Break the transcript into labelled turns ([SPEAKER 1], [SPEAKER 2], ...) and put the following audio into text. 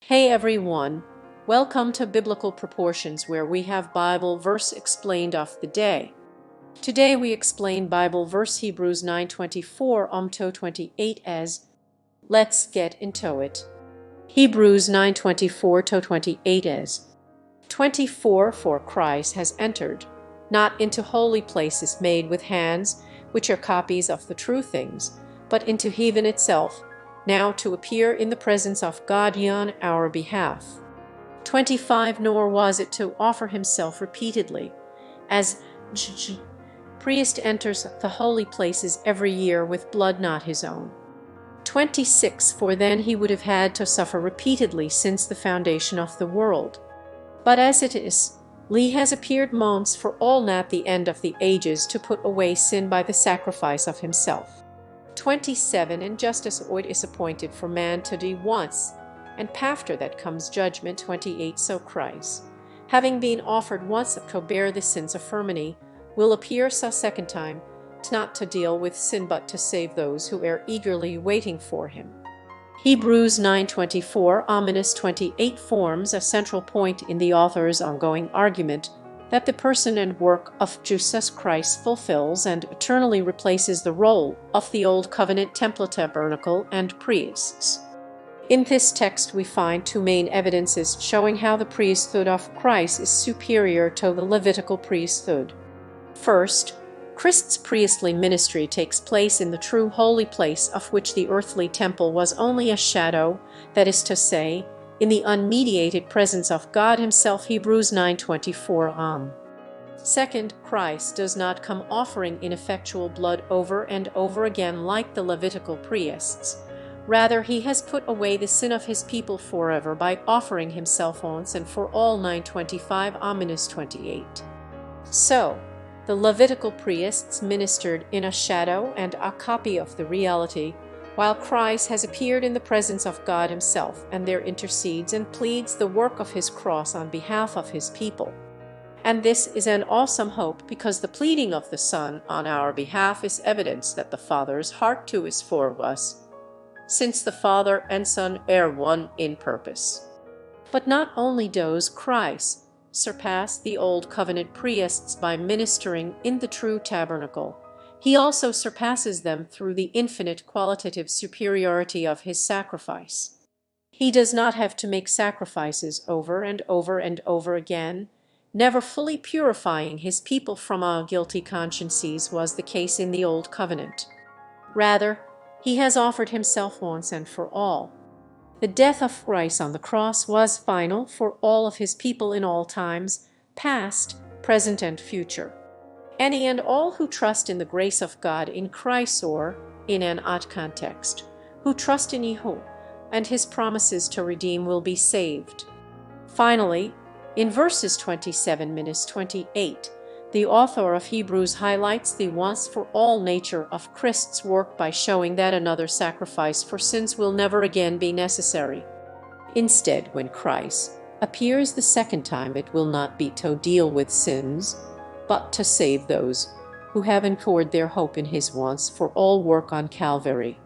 [SPEAKER 1] Hey everyone, welcome to Biblical Proportions, where we have Bible verse explained of the day. Today we explain Bible verse Hebrews 9:24 to 28 as, let's get into it. Hebrews 9:24 to 28 as, 24 For Christ has entered, not into holy places made with hands, which are copies of the true things, but into heaven itself, now to appear in the presence of God on our behalf. 25 Nor was it to offer himself repeatedly, as priest enters the holy places every year with blood not his own. 26 For then he would have had to suffer repeatedly since the foundation of the world. But as it is, he has appeared monce for all at the end of the ages to put away sin by the sacrifice of himself. 27 And just as it is appointed for man to die once, and pafter that comes judgment. 28 So Christ, having been offered once to bear the sins of rmany, will appear a second time, not to deal with sin but to save those who are eagerly waiting for him. Hebrews 9:24 - 28 forms a central point in the author's ongoing argument that the person and work of Jesus Christ fulfills and eternally replaces the role of the Old Covenant temple, tabernacle, and priests. In this text we find two main evidences showing how the priesthood of Christ is superior to the Levitical priesthood. First, Christ's priestly ministry takes place in the true holy place, of which the earthly temple was only a shadow, that is to say, in the unmediated presence of God himself. Hebrews 9:24 Second, Christ does not come offering ineffectual blood over and over again like the Levitical priests. Rather, he has put away the sin of his people forever by offering himself once and for all. 9:25 - 28 So, the Levitical priests ministered in a shadow and a copy of the reality, while Christ has appeared in the presence of God himself, and there intercedes and pleads the work of his cross on behalf of his people. And this is an awesome hope, because the pleading of the Son on our behalf is evidence that the Father's heart too is for us, since the Father and Son are one in purpose. But not only does Christ surpass the Old Covenant priests by ministering in the true tabernacle, he also surpasses them through the infinite qualitative superiority of his sacrifice. He does not have to make sacrifices over and over and over again, never fully purifying his people from all guilty consciences was the case in the Old Covenant. Rather, he has offered himself once and for all. The death of Christ on the cross was final for all of his people in all times, past, present, and future. Any and all who trust in the grace of God in Christ, or, in an odd context, who trust in Yehu and his promises to redeem, will be saved. Finally, in verses 27 - 28, the author of Hebrews highlights the once-for-all nature of Christ's work by showing that another sacrifice for sins will never again be necessary. Instead, when Christ appears the second time, it will not be to deal with sins, but to save those who have incurred their hope in his once-for-all work on Calvary.